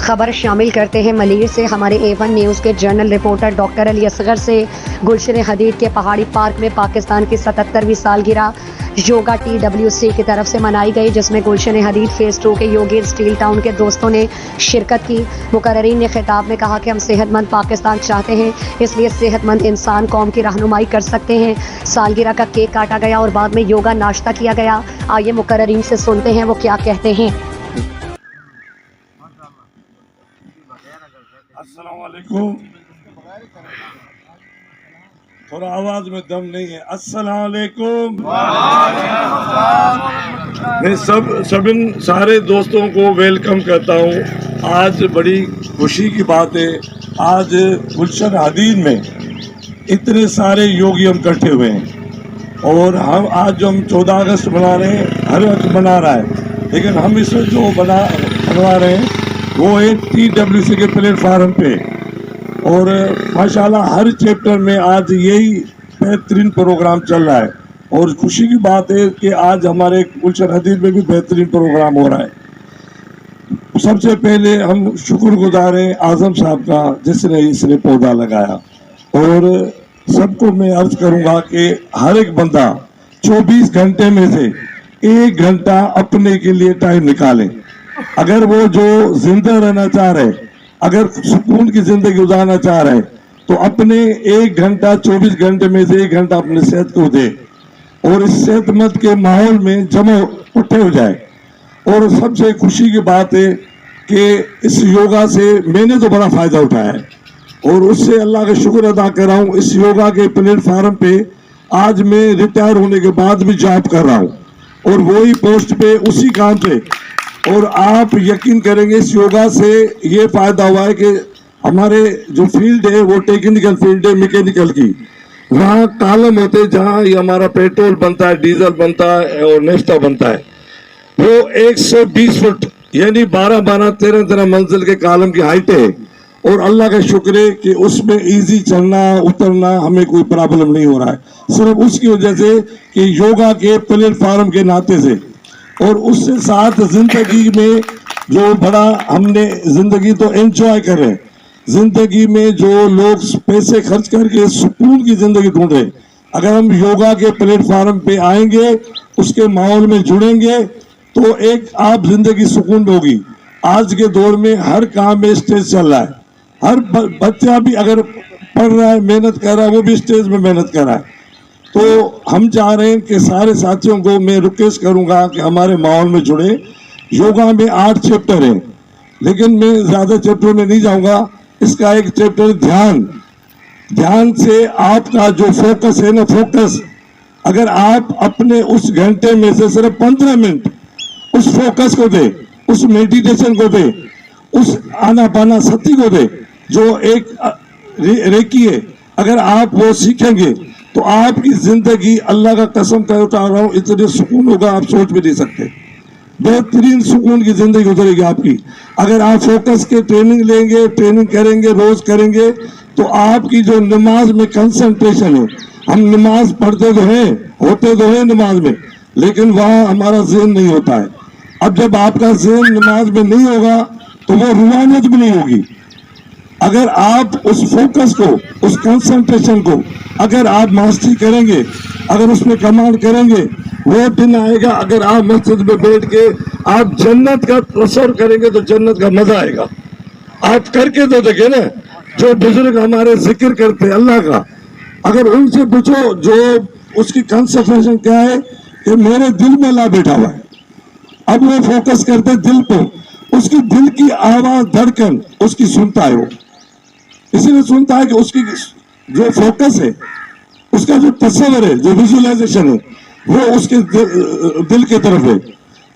خبر شامل کرتے ہیں ملیر سے۔ ہمارے A1 نیوز کے general reporter doctor Ali Asghar سے۔ گلشن حدید کے پہاڑی پارک میں پاکستان کی 77ویں سالگرہ یوگا TWC کی طرف سے منائی گئی، جس میں گلشن حدید فیز 2 کے یوگی اسٹیل ٹاؤن کے دوستوں نے شرکت کی۔ مقررین نے خطاب میں کہا کہ ہم صحت مند پاکستان چاہتے ہیں، اس لیے صحت مند انسان قوم کی رہنمائی کر سکتے ہیں۔ سالگرہ کا کیک کاٹا گیا اور بعد میں یوگا ناشتہ کیا گیا۔ آئیے مقررین سے سنتے ہیں وہ کیا کہتے ہیں۔ السلام علیکم، تھوڑا آواز میں دم نہیں ہے۔ السلام علیکم، میں سارے دوستوں کو ویلکم کرتا ہوں۔ آج بڑی خوشی کی بات ہے، آج گلشن حدید میں اتنے سارے یوگی ہم اکٹھے ہوئے ہیں، اور آج جو ہم 14 اگست منا رہے ہیں، ہر وقت منا رہا ہے، لیکن ہم اس وقت جو منوا رہے ہیں وہ ہے TWC کے پلیٹ فارم پہ، اور ماشاءاللہ ہر چیپٹر میں آج یہی بہترین پروگرام چل رہا ہے، اور خوشی کی بات ہے کہ آج ہمارے گلشن حدید میں بھی بہترین پروگرام ہو رہا ہے۔ سب سے پہلے ہم شکر گزار ہیں اعظم صاحب کا، جس نے پودا لگایا، اور سب کو میں عرض کروں گا کہ ہر ایک بندہ 24 گھنٹے میں سے 1 گھنٹہ اپنے کے لیے ٹائم نکالے۔ اگر وہ جو زندہ رہنا چاہ رہے، اگر سکون کی زندگی گزارنا چاہ رہے، تو اپنے 1 گھنٹہ 24 گھنٹے میں سے 1 گھنٹہ اپنے صحت کو دے، اور اس صحت مند کے ماحول میں جمع اکٹھے ہو جائے۔ اور سب سے خوشی کی بات ہے کہ اس یوگا سے میں نے تو بڑا فائدہ اٹھایا ہے، اور اس سے اللہ کا شکر ادا کر رہا ہوں۔ اس یوگا کے پلیٹ فارم پہ آج میں ریٹائر ہونے کے بعد بھی جاب کر رہا ہوں، اور وہی پوسٹ پہ اسی کام پہ، اور آپ یقین کریں گے اس یوگا سے یہ فائدہ ہوا ہے کہ ہمارے جو فیلڈ ہے وہ ٹیکنیکل فیلڈ ہے، میکینیکل کی، وہاں کالم ہوتے جہاں یہ ہمارا پیٹرول بنتا ہے، ڈیزل بنتا ہے اور نیفتا بنتا ہے، وہ 120 فٹ یعنی 13 منزل کے کالم کی ہائٹ ہے، اور اللہ کا شکر ہے کہ اس میں ایزی چلنا اترنا ہمیں کوئی پرابلم نہیں ہو رہا ہے، صرف اس کی وجہ سے کہ یوگا کے پلیٹ فارم کے ناطے سے۔ اور اس سے ساتھ زندگی میں جو بڑا ہم نے زندگی تو انجوائے کر رہے ہیں، زندگی میں جو لوگ پیسے خرچ کر کے سکون کی زندگی ڈھونڈ رہے ہیں، اگر ہم یوگا کے پلیٹ فارم پہ آئیں گے، اس کے ماحول میں جڑیں گے، تو ایک آپ زندگی سکون میں ہوگی۔ آج کے دور میں ہر کام میں اسٹیج چل رہا ہے، ہر بچہ بھی اگر پڑھ رہا ہے، محنت کر رہا ہے، وہ بھی اسٹیج میں محنت کر رہا ہے۔ تو ہم چاہ رہے ہیں کہ سارے ساتھیوں کو میں ریکویسٹ کروں گا کہ ہمارے ماحول میں جڑے۔ یوگا میں 8 چیپٹر ہیں، لیکن میں زیادہ چیپٹر میں نہیں جاؤں گا۔ اس کا ایک چیپٹر دھیان سے آپ کا جو فوکس ہے نا، فوکس، اگر آپ اپنے اس گھنٹے میں سے صرف 15 منٹ اس فوکس کو دے، اس میڈیٹیشن کو دے، اس آناپانا ستی کو دے، جو ایک ریکی ہے، اگر آپ وہ سیکھیں گے تو آپ کی زندگی، اللہ کا قسم اٹھا رہا ہوں، اتنے سکون ہوگا آپ سوچ بھی نہیں سکتے۔ بہترین سکون کی زندگی گزرے گی آپ کی۔ اگر آپ فوکس کے ٹریننگ لیں گے، ٹریننگ کریں گے، روز کریں گے، تو آپ کی جو نماز میں کنسنٹریشن ہے، ہم نماز پڑھتے تو ہیں، ہوتے تو ہیں نماز میں، لیکن وہاں ہمارا ذہن نہیں ہوتا ہے۔ اب جب آپ کا ذہن نماز میں نہیں ہوگا تو وہ روحانیت بھی نہیں ہوگی۔ اگر آپ اس فوکس کو، اس کنسنٹریشن کو اگر آپ ماسٹری کریں گے، اگر اس میں کمانڈ کریں گے، وہ دن آئے گا اگر آپ مسجد میں بیٹھ کے آپ جنت کا تصور کریں گے تو جنت کا مزہ آئے گا۔ آپ کر کے تو دیکھیں نا، جو بزرگ ہمارے ذکر کرتے اللہ کا، اگر ان سے پوچھو جو اس کی کنسنٹریشن کیا ہے، کہ میرے دل میں اللہ بیٹھا ہوا ہے، اب وہ فوکس کرتے دل پہ، اس کی دل کی آواز دھڑکن اس کی سنتا ہے، وہ اسی لیے سنتا ہے کہ اس کی جو فوکس ہے، اس کا جو تصور ہے، جو ویژولائزیشن ہے، وہ اس کے دل کی طرف ہے۔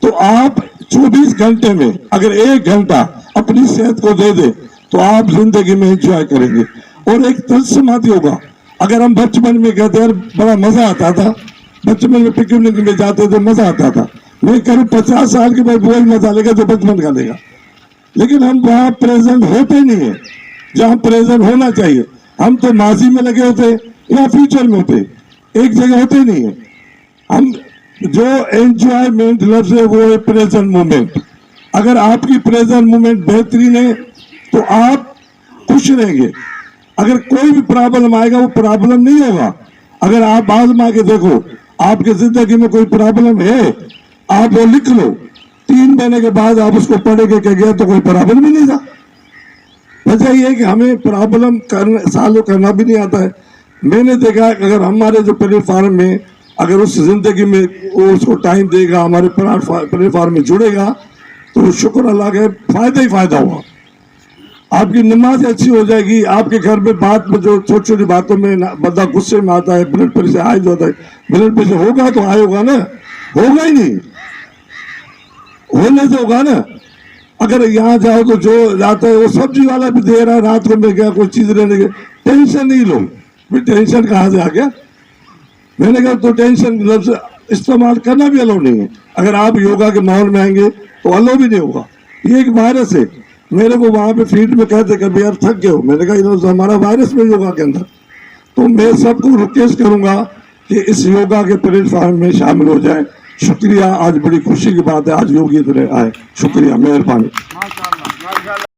تو آپ 24 گھنٹے میں اگر 1 گھنٹہ اپنی صحت کو دے دیں تو آپ زندگی میں انجوائے کریں گے، اور ایک تلسماتی ہوگا۔ اگر ہم بچپن میں کہتے ہیں بڑا مزہ آتا تھا، بچپن میں پکنک میں جاتے تھے، مزہ آتا تھا، میں کروں 50 سال کے بعد وہی مزہ لے گا جو بچپن کا لے گا، لیکن ہم وہاں پریزنٹ ہوتے نہیں ہیں جہاں پریزنٹ ہونا چاہیے۔ ہم تو ماضی میں لگے ہوتے یا فیوچر میں ہوتے، ایک جگہ ہوتے نہیں ہیں۔ ہم جو انجوائمنٹ لفظ ہے وہ ہے پریزنٹ مومنٹ، اگر آپ کی پریزنٹ مومنٹ بہترین ہے تو آپ خوش رہیں گے. اگر کوئی بھی پرابلم آئے گا وہ پرابلم نہیں ہوگا. اگر آپ آزما کے دیکھو آپ کی زندگی میں کوئی پرابلم ہے آپ وہ لکھ لو, 3 مہینے کے بعد آپ اس کو پڑھے گے کہ گیا تو کوئی پرابلم ہی نہیں تھا. وجہ یہ ہے کہ ہمیں پرابلم سالوں کرنا بھی نہیں آتا ہے. میں نے دیکھا اگر ہمارے جو پلیٹ فارم میں اگر اس زندگی میں وہ اس کو ٹائم دے گا, ہمارے پلیٹ فارم میں جڑے گا تو شکر اللہ کا فائدہ ہی فائدہ ہوا. آپ کی نماز اچھی ہو جائے گی. آپ کے گھر میں بات میں جو چھوٹی چھوٹی باتوں میں بندہ غصے میں آتا ہے, بلڈ پریشر ہائی ہوتا ہے, بلڈ پریشر ہوگا تو ہائی ہوگا نا, ہوگا ہی نہیں, ہونے سے ہوگا نا. اگر یہاں جاؤ تو جو جاتا ہے وہ سبزی والا بھی دے رہا ہے, رات کو میں گیا کوئی چیز لینے کے, ٹینشن نہیں لو. ٹینشن کہاں سے آ گیا؟ میں نے کہا تو ٹینشن لفظ استعمال کرنا بھی الاؤ نہیں ہے. اگر آپ یوگا کے ماحول میں آئیں گے تو الاؤ بھی نہیں ہوگا. یہ ایک وائرس ہے. میرے کو وہاں پہ فیلڈ میں کہتے کہ یار تھک گئے ہو, میں نے کہا ہمارا وائرس میں یوگا کے اندر. تو میں سب کو ریکویسٹ کروں گا کہ اس یوگا کے پلیٹ فارم میں شامل ہو جائیں. شکریہ, آج بڑی خوشی کی بات ہے آج یوگی اتنے آئے. شکریہ, مہربانی.